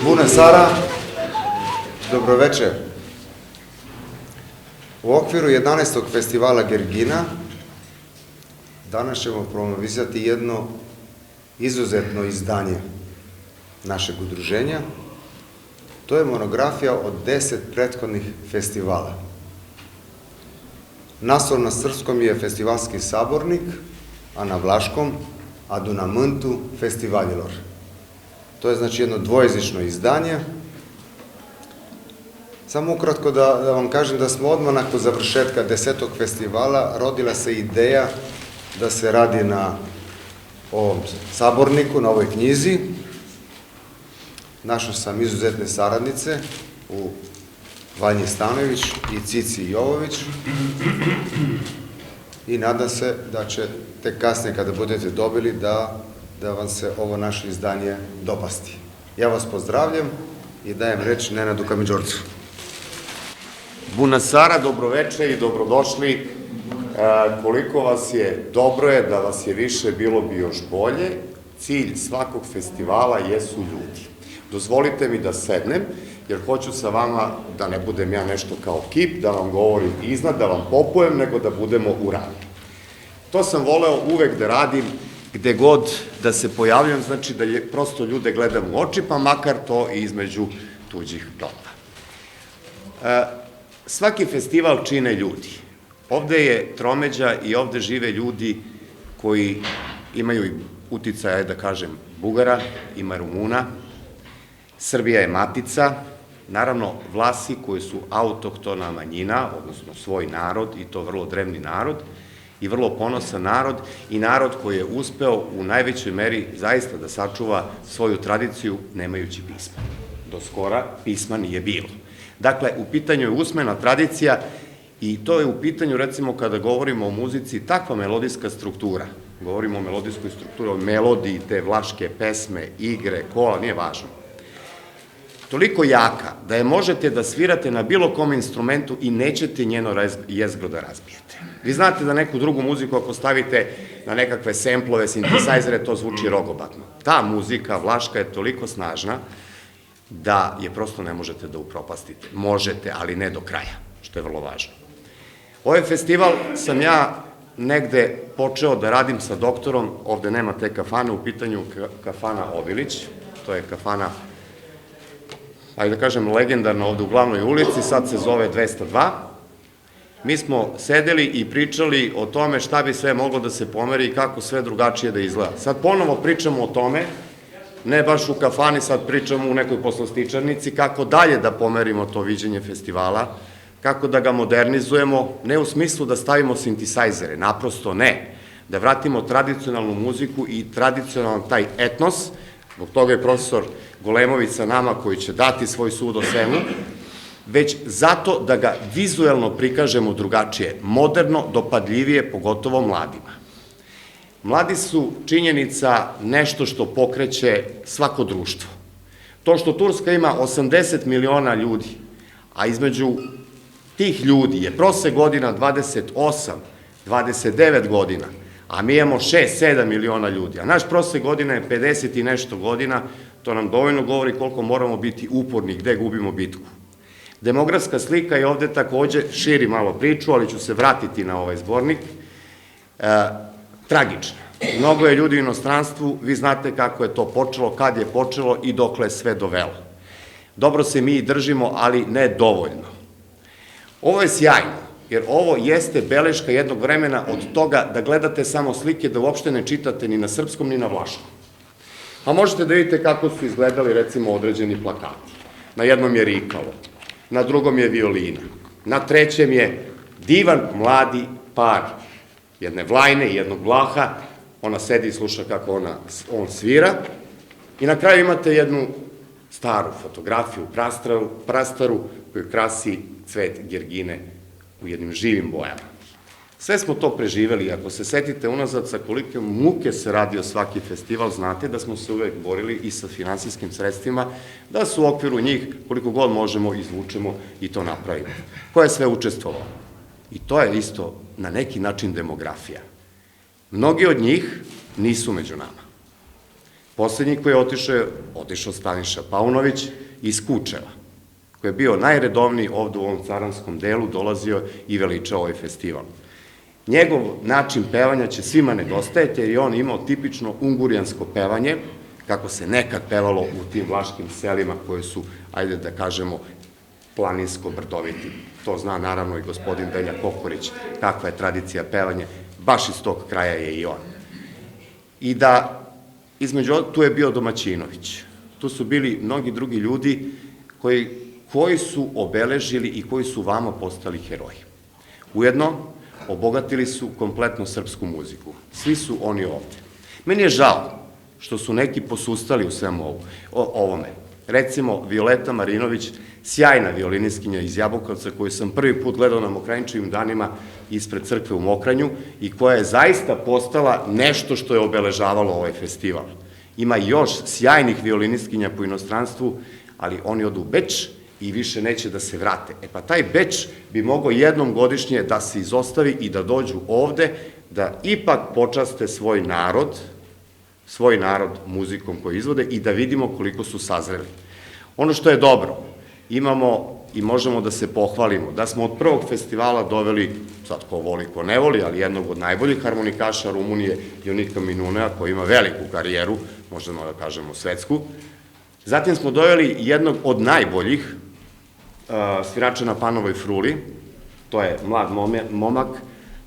Bună seara, dobroveče. U okviru 11. festivala Gergina danas ćemo promovisati jedno izuzetno izdanje našeg udruženja. To je monografija od 10 prethodnih festivala. Naslov na srpskom je Festivalski sabornik, a na vlaškom Adunamântu festivalilor. To je znači jedno dvojezično izdanje. Samo ukratko da vam kažem da smo odmah nakon završetka 10. festivala rodila se ideja da se radi na ovom saborniku, na ovoj knjizi. Našao sam izuzetne saradnice u Vanji Stanojević i Cici Jovović i nadam se da će tek kasnije kada budete dobili da vam se ovo naše izdanje dopasti. Ja vas pozdravljam i dajem reč Nenadu Kamiđorcu. Bună seara, dobroveče i dobrodošli. Koliko vas je, dobro je, da vas je više, bilo bi još bolje. Cilj svakog festivala jesu ljudi. Dozvolite mi da sednem, jer hoću sa vama da ne budem ja nešto kao kip, da vam govorim iznad, da vam popujem, nego da budemo u ravni. To sam voleo uvek da radim, gde god da se pojavljam, znači da prosto ljude gledam u oči, pa makar to i između tuđih glava. Svaki festival čine ljudi. Ovde je tromeđa i ovde žive ljudi koji imaju uticaja, da kažem, Bugara, ima Rumuna, Srbija je matica, naravno Vlasi koji su autohtona manjina, odnosno svoj narod, i to vrlo drevni narod, i vrlo ponosan narod, i narod koji je uspeo u najvećoj meri zaista da sačuva svoju tradiciju nemajući pisma. Do skora pisma nije bilo. Dakle, u pitanju je usmena tradicija i to je u pitanju, recimo, kada govorimo o muzici, takva melodijska struktura, govorimo o melodijskoj strukturi, o melodiji te vlaške pesme, igre, kola, nije važno, toliko jaka da je možete da svirate na bilo kom instrumentu i nećete njeno jezgro da razbijete. Vi znate da neku drugu muziku ako stavite na nekakve semplove, sintesajzere, to zvuči rogobatno. Ta muzika vlaška je toliko snažna da je prosto ne možete da upropastite. Možete, ali ne do kraja, što je vrlo važno. Ovaj festival sam ja negde počeo da radim sa doktorom, ovde nema te kafane, u pitanju kafana Ovilić, to je kafana, ajde da kažem, legendarna ovde u glavnoj ulici, sad se zove 202. Mi smo sedeli i pričali o tome šta bi sve moglo da se pomeri i kako sve drugačije da izgleda. Sad ponovo pričamo o tome, ne baš u kafani, sad pričamo u nekoj poslastičarnici, kako dalje da pomerimo to viđenje festivala, kako da ga modernizujemo, ne u smislu da stavimo sintisajzere, naprosto ne, da vratimo tradicionalnu muziku i tradicionalan taj etnos, zbog toga je profesor Golemović sa nama koji će dati svoj sud o svemu, već zato da ga vizuelno prikažemo drugačije, moderno, dopadljivije, pogotovo mladima. Mladi su činjenica nešto što pokreće svako društvo. To što Turska ima 80 miliona ljudi, a između tih ljudi je prosek godina 28, 29 godina, a mi imamo 6-7 miliona ljudi, a naš prosek godina je 50 i nešto godina, to nam dovoljno govori koliko moramo biti uporni, gde gubimo bitku. Demografska slika je ovde takođe, širi malo priču, ali ću se vratiti na ovaj zbornik, tragična. Mnogo je ljudi u inostranstvu, vi znate kako je to počelo, kad je počelo i dokle je sve dovelo. Dobro se mi držimo, ali ne dovoljno. Ovo je sjajno, jer ovo jeste beleška jednog vremena od toga da gledate samo slike, da uopšte ne čitate ni na srpskom, ni na vlaškom. A možete da vidite kako su izgledali, recimo, određeni plakati. Na jednom je rikalo, na drugom je violina, na trećem je divan mladi par, jedne Vlajne i jednog Vlaha, ona sedi i sluša kako on svira, i na kraju imate jednu staru fotografiju, prastaru, koju krasi cvet gergine u jednim živim bojama. Sve smo to preživeli, ako se setite unazad sa kolike muke se radio svaki festival, znate da smo se uvek borili i sa finansijskim sredstvima, da su u okviru njih, koliko god možemo, izvučemo i to napravimo. Ko je sve učestvovao? I to je isto na neki način demografija. Mnogi od njih nisu među nama. Poslednji koji je otišao Staniša Paunović iz Kučeva, koji je bio najredovniji ovde u ovom caranskom delu, dolazio i veličao ovaj festival. Njegov način pevanja će svima nedostajati, jer je on imao tipično ungurijansko pevanje, kako se nekad pevalo u tim vlaškim selima koje su, ajde da kažemo, planinsko-brdoviti. To zna naravno i gospodin Velja Kokorić, kakva je tradicija pevanja, baš iz tog kraja je i on. I da, tu je bio Domaćinović, tu su bili mnogi drugi ljudi koji su obeležili i koji su vama postali heroji. Ujedno, obogatili su kompletnu srpsku muziku. Svi su oni ovde. Meni je žao što su neki posustali u svemu ovome. Recimo, Violeta Marinović, sjajna violinistkinja iz Jabukovca, koju sam prvi put gledao na Mokranjčevim danima ispred crkve u Mokranju i koja je zaista postala nešto što je obeležavalo ovaj festival. Ima još sjajnih violinistkinja po inostranstvu, ali oni odu u Beč i više neće da se vrate. E pa taj Beč bi mogao jednom godišnje da se izostavi i da dođu ovde, da ipak počaste svoj narod muzikom koju izvode i da vidimo koliko su sazreli. Ono što je dobro, imamo i možemo da se pohvalimo, da smo od prvog festivala doveli, sad ko voli, ko ne voli, ali jednog od najboljih harmonikaša Rumunije, Jonika Minunea, koji ima veliku karijeru, možemo da kažemo svetsku. Zatim smo doveli jednog od najboljih svirača na Panovoj fruli, to je mlad momak,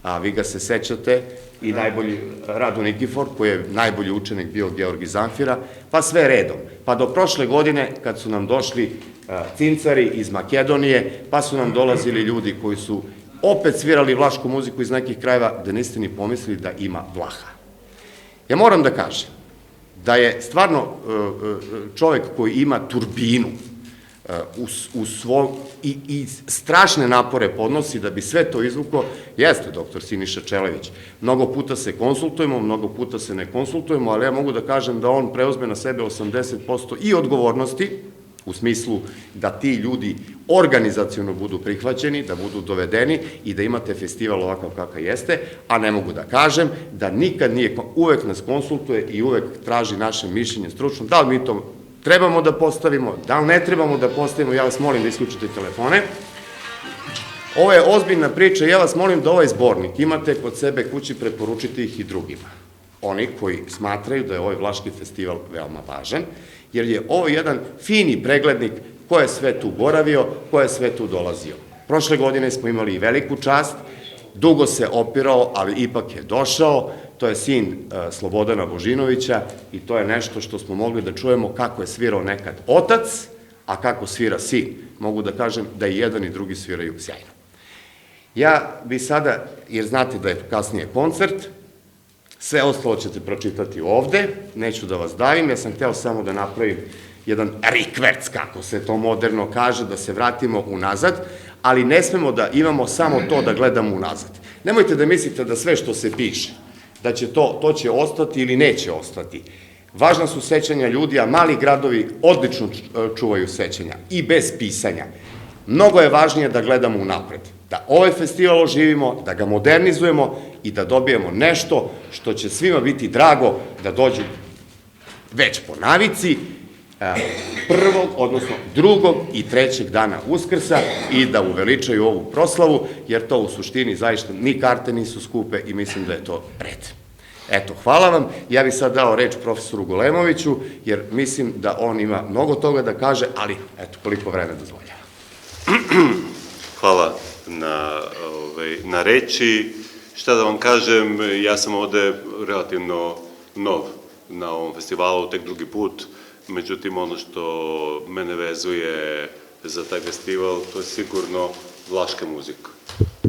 a vi ga se sećate, i najbolji Rado Nikifor, koji je najbolji učenik bio Georgi Zamfira, pa sve redom. Pa do prošle godine, kad su nam došli cincari iz Makedonije, pa su nam dolazili ljudi koji su opet svirali vlašku muziku iz nekih krajeva, da niste ni pomislili da ima Vlaha. Ja moram da kažem da je stvarno čovek koji ima turbinu i strašne napore podnosi da bi sve to izvuklo, jeste doktor Siniša Čelević. Mnogo puta se konsultujemo, mnogo puta se ne konsultujemo, ali ja mogu da kažem da on preuzme na sebe 80% i odgovornosti, u smislu da ti ljudi organizaciono budu prihvaćeni, da budu dovedeni i da imate festival ovakav kakav jeste, a ne mogu da kažem da nikad nije, uvek nas konsultuje i uvek traži naše mišljenje stručno, da li mi to trebamo da postavimo, da li ne trebamo da postavimo, ja vas molim da isključite telefone. Ovo je ozbiljna priča, ja vas molim da ovaj zbornik imate kod sebe kući, preporučite ih i drugima. Oni koji smatraju da je ovaj Vlaški festival veoma važan, jer je ovo jedan fini preglednik ko je sve tu boravio, ko je sve tu dolazio. Prošle godine smo imali i veliku čast, dugo se opirao, ali ipak je došao, to je sin Slobodana Božinovića i to je nešto što smo mogli da čujemo kako je svirao nekad otac, a kako svira sin. Mogu da kažem da i jedan i drugi sviraju sjajno. Ja bi sada, jer znate da je kasnije koncert, sve ostalo ćete pročitati ovde, neću da vas davim, ja sam hteo samo da napravim jedan rikverc, kako se to moderno kaže, da se vratimo unazad, ali ne smemo da imamo samo to da gledamo unazad. Nemojte da mislite da sve što se piše, da će to će ostati ili neće ostati. Važna su sećanja ljudi, a mali gradovi odlično čuvaju sećanja i bez pisanja. Mnogo je važnije da gledamo unapred, da ovaj festival oživimo, da ga modernizujemo i da dobijemo nešto što će svima biti drago da dođu već po navici, prvog, odnosno drugog i trećeg dana Uskrsa i da uveličaju ovu proslavu, jer to u suštini zaista ni karte nisu skupe i mislim da je to red. Eto, hvala vam. Ja bih sad dao reč profesoru Golemoviću, jer mislim da on ima mnogo toga da kaže, ali eto, koliko vreme dozvoljava. Hvala na reči. Šta da vam kažem, ja sam ovde relativno nov na ovom festivalu, tek drugi put, međutim ono što mene vezuje za taj festival, to je sigurno vlaška muzika,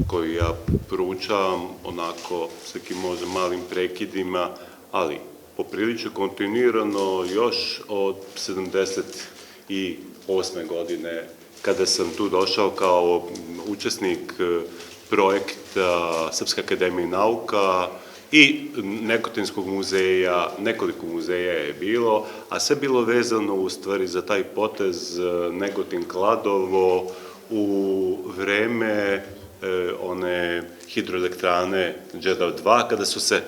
koju ja proučavam onako s nekim možda malim prekidima, ali poprilično kontinuirano još od 78. godine, kada sam tu došao kao učesnik projekta Srpske akademije nauka i Negotinskog muzeja, nekoliko muzeja je bilo, a sve bilo vezano u stvari za taj potez Negotin-Kladovo u vreme one hidroelektrane Đerdap 2, kada su se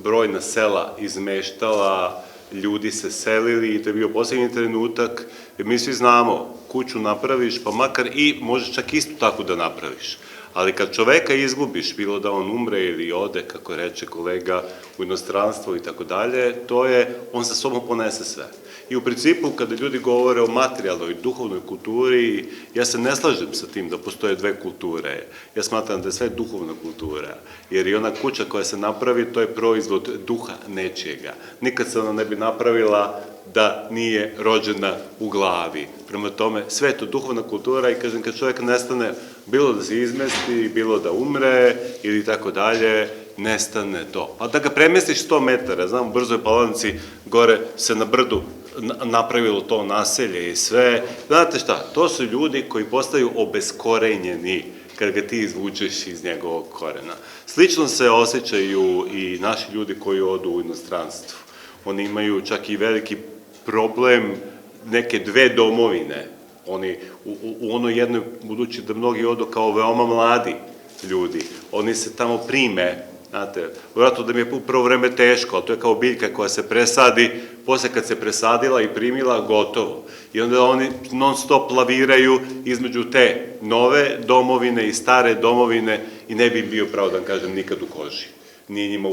brojna sela izmeštala, ljudi se selili i to je bio posljednji trenutak. Mi svi znamo, kuću napraviš, pa makar i možeš čak isto tako da napraviš. Ali kad čoveka izgubiš, bilo da on umre ili ode, kako reče kolega, u inostranstvo i tako dalje, to je, on sa sobom ponese sve. I u principu, kada ljudi govore o materijalnoj, duhovnoj kulturi, ja se ne slažem sa tim da postoje dve kulture. Ja smatram da je sve duhovna kultura, jer i ona kuća koja se napravi, to je proizvod duha nečijega. Nikad se ona ne bi napravila da nije rođena u glavi. Prema tome, sve je to duhovna kultura i kažem, kad čovjek nestane, bilo da se izmesti, bilo da umre ili tako dalje, nestane to. A da ga premestiš 100 metara, znam, u Brzoj Palanci, gore se na brdu napravilo to naselje i sve. Znate šta, to su ljudi koji postaju obeskorenjeni kad ga ti izvučeš iz njegovog korena. Slično se osjećaju i naši ljudi koji odu u inostranstvo. Oni imaju čak i veliki problem neke dve domovine. Oni u onoj jednoj, budući da mnogi odu kao veoma mladi ljudi, oni se tamo prime, znate, vjerojatno da mi je u prvo vreme teško, ali to je kao biljka koja se presadi, posle kad se presadila i primila, gotovo. I onda oni non stop laviraju između te nove domovine i stare domovine i ne bi bio, pravo da kažem, nikad u koži. Nije njima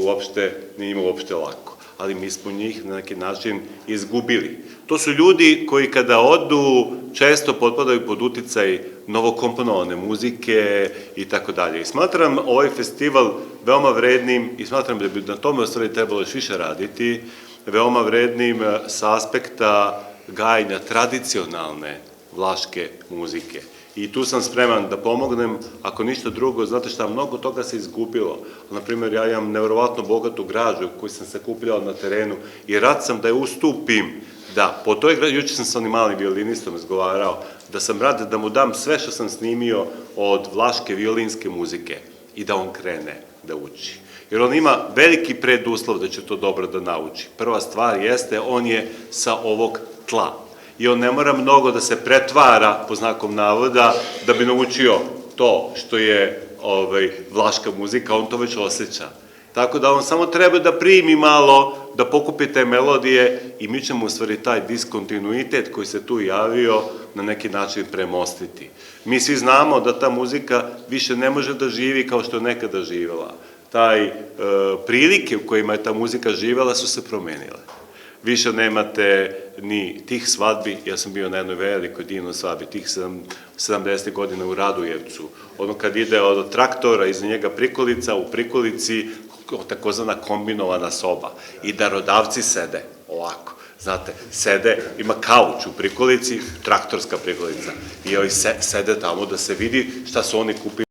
uopšte lako. Ali mi smo njih na neki način izgubili. To su ljudi koji kada odu često potpadaju pod uticaj novokomponovane muzike i tako dalje. I smatram ovaj festival veoma vrednim i smatram da bi na tome u stvari trebalo još više raditi, veoma vrednim sa aspekta gajenja tradicionalne vlaške muzike. I tu sam spreman da pomognem, ako ništa drugo, znate šta, mnogo toga se izgubilo. Naprimjer, ja imam nevjerovatno bogatu građu koju sam sakupljao na terenu i rad sam da je ustupim, da po toj građu, juče sam sa onim malim violinistom razgovarao, da sam rad da mu dam sve što sam snimio od vlaške violinske muzike i da on krene da uči. Jer on ima veliki preduslov da će to dobro da nauči. Prva stvar jeste, on je sa ovog tla. I on ne mora mnogo da se pretvara, po znakom navoda, da bi naučio to što je vlaška muzika, on to već osjeća. Tako da on samo treba da primi malo, da pokupi te melodije i mi ćemo u stvari taj diskontinuitet koji se tu javio na neki način premostiti. Mi svi znamo da ta muzika više ne može da živi kao što je nekada živela. Prilike u kojima je ta muzika živela su se promenile. Više nemate ni tih svadbi, ja sam bio na jednoj velikoj divnoj svadbi, tih 70. godina u Radujevcu. Ono kad ide od traktora, iza njega prikolica, u prikolici takozvana kombinovana soba. I darodavci sede ovako, znate, sede, ima kauč u prikolici, traktorska prikolica. I ovi sede tamo da se vidi šta su oni kupili.